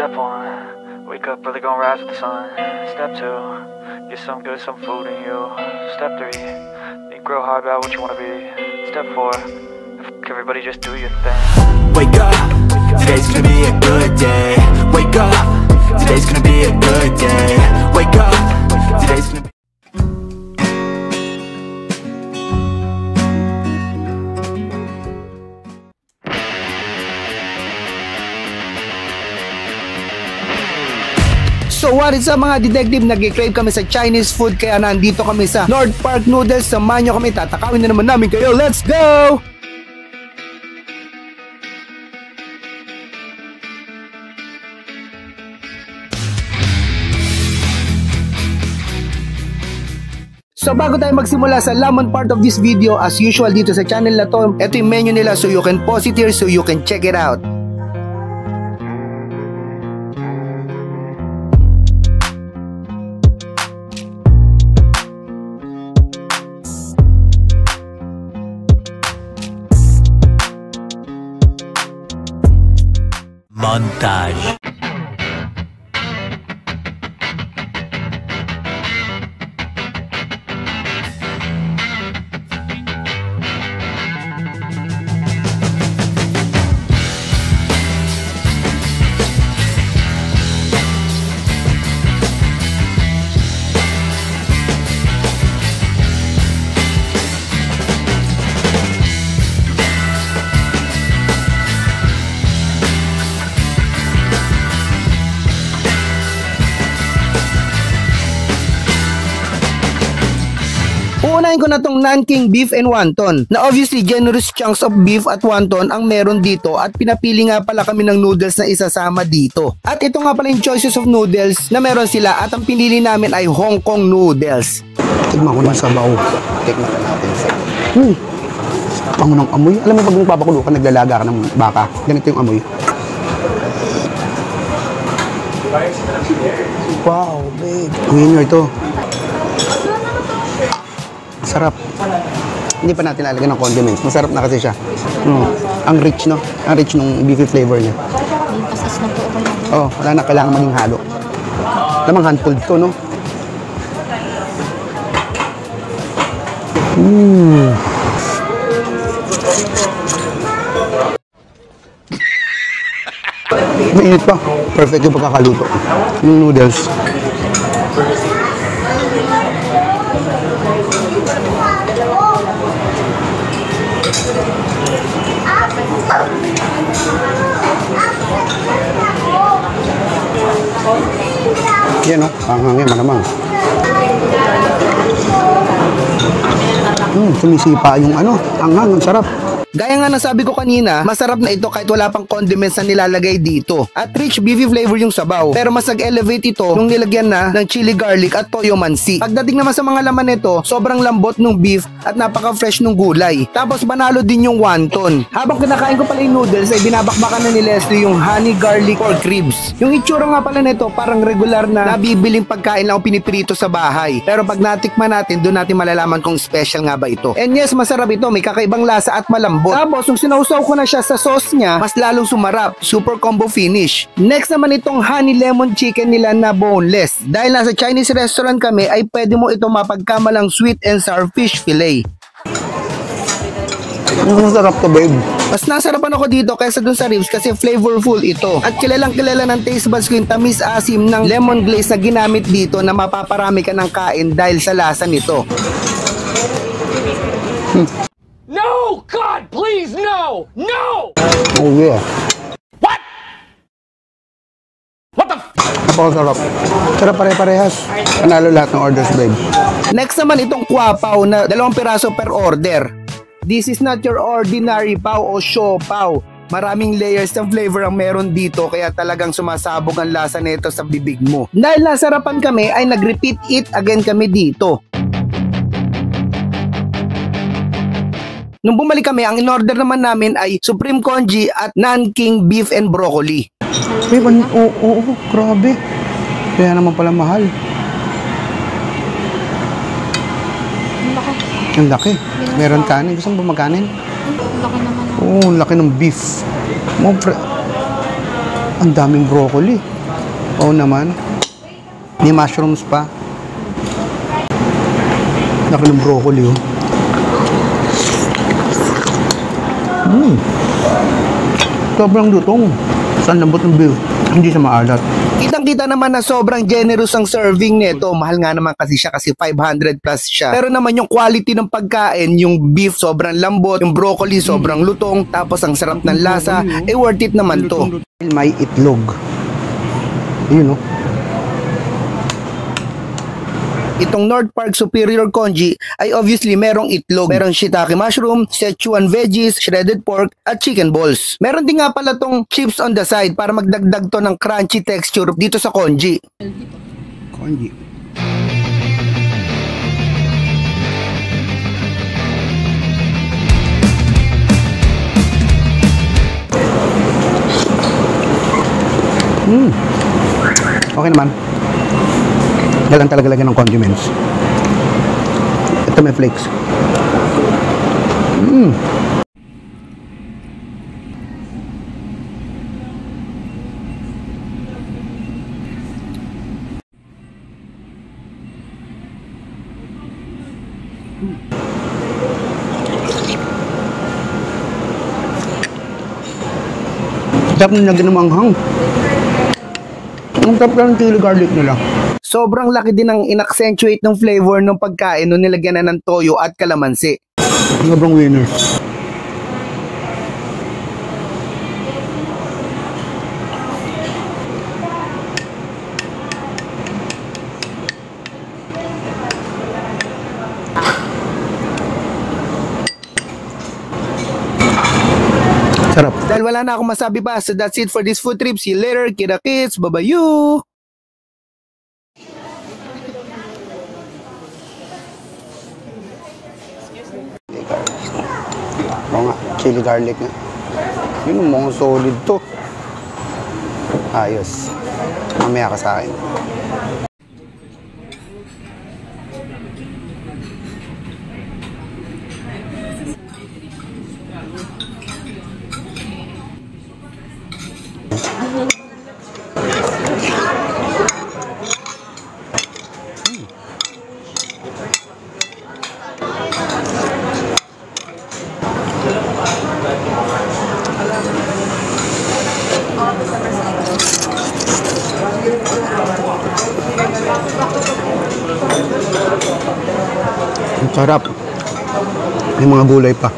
Step 1, wake up early, gonna rise with the sun. Step 2, get some good, some food in you. Step 3, think real hard about what you wanna be. Step 4, everybody just do your thing. Wake up, today's gonna be a good day. Wake up, today's gonna be a good day. Wake up, today's gonna be. So what is up mga detective, nag-crave kami sa Chinese food kaya nandito kami sa North Park Noodles. Samahan nyo kami, tatakawin na naman namin kayo. Let's go! So bago tayo magsimula sa lamon part of this video, as usual dito sa channel na to, ito yung menu nila so you can pause it here so you can check it out. Montage. Uunahin ko na tong Nanking beef and wonton na obviously generous chunks of beef at wonton ang meron dito at pinapili nga pala kami ng noodles na isasama dito. At ito nga pala yung choices of noodles na meron sila at ang pinili namin ay Hong Kong noodles. Tignan ko ng sabaw. Tignan ko natin. Pango ng amoy. Alam mo pag nagpapakulo ka, naglalaga ka ng baka. Ganito yung amoy. Wow, babe. Winner to. Sarap. Hindi pa natin lalagyan ng condiments. Masarap na kasi siya. Ang rich, no? Ang rich nung beefy flavor niya. Oh, wala na kailangan maging halo. Lamang handful to, no? Mainit pa. Perfect yung pagkakaluto. Yung noodles. Yan o, panghangin, malamang. Sumisipa yung anghang, ang sarap. Gaya nga nasabi ko kanina, masarap na ito kahit wala pang condiments na nilalagay dito. At rich beefy flavor yung sabaw. Pero mas nag-elevate ito nung nilagyan na ng chili garlic at toyo mansi. Pagdating naman sa mga laman nito, sobrang lambot ng beef at napaka-fresh ng gulay. Tapos banalo din yung wonton. Habang kinakain ko pala yung noodles ay binabakbakan na ni Leslie yung honey garlic pork ribs. Yung itsura nga pala nito parang regular na nabibiling pagkain lang o piniprito sa bahay. Pero pag natikman natin, doon natin malalaman kung special nga ba ito. And yes, masarap ito. May kakaibang lasa at malambot. Tapos, nung sinausaw ko na siya sa sauce niya, mas lalong sumarap. Super combo finish. Next naman itong honey lemon chicken nila na boneless. Dahil nasa Chinese restaurant kami, ay pwede mo ito mapagkamalang sweet and sour fish fillet. Masarap to, babe. Mas nasarapan ako dito kaysa dun sa ribs kasi flavorful ito. At kilalang kilala ng taste buds ko yung tamis-asim ng lemon glaze na ginamit dito na mapaparami ka ng kain dahil sa lasa nito. No! God, please, no! No! Oh, yeah. What? What the f? Napakasarap. Sarap pare-parehas. Panalo lahat ng orders, babe. Next naman itong kwapaw na 2 piraso per order. This is not your ordinary pao o show pao. Maraming layers ng flavor ang meron dito kaya talagang sumasabog ang lasa nito sa bibig mo. Dahil nasarapan kami ay nag-repeat it again kami dito. Nung bumalik kami, ang in-order naman namin ay Supreme Congee at Nanking beef and broccoli. Babe, oo, grabe. Kaya naman pala mahal. Ang laki. Meron kanin. Gusto mo ba magkanin? Laki naman. Oo, laki ng beef. Ang daming broccoli. Oo naman. May mushrooms pa. Laki ng broccoli, oh. Sobrang lutong. Saan lambot ng beef. Hindi siya maalat. Kitang-kita naman na sobrang generous ang serving nito. Mahal nga naman kasi siya kasi 500 plus siya. Pero naman yung quality ng pagkain, yung beef sobrang lambot, yung broccoli sobrang lutong, tapos ang sarap ng lasa, worth it naman to. May itlog. Yun, oh. Itong North Park Superior Congee ay obviously merong itlog. Merong shiitake mushroom, Szechuan veggies, shredded pork, at chicken balls. Meron din nga pala tong chips on the side para magdagdag to ng crunchy texture dito sa congee. Congee. Okay naman. Dalang talaga lagyan ng condiments. Ito may flakes. Sarap na lagyan ng manghang. Ang sarap ng chili garlic nila. Sobrang laki din ng in-accentuate ng flavor ng pagkain nung nilagyan na ng toyo at kalamansi. Sobrang winner. Sarap. Dahil wala na akong masabi pa, so that's it for this food trip. See you later, kita kids, bye-bye! Oo nga, chili garlic nga. Yun, mga solid to. Ayos. Mamaya ka sa akin. Ang sarap. May mga gulay pa.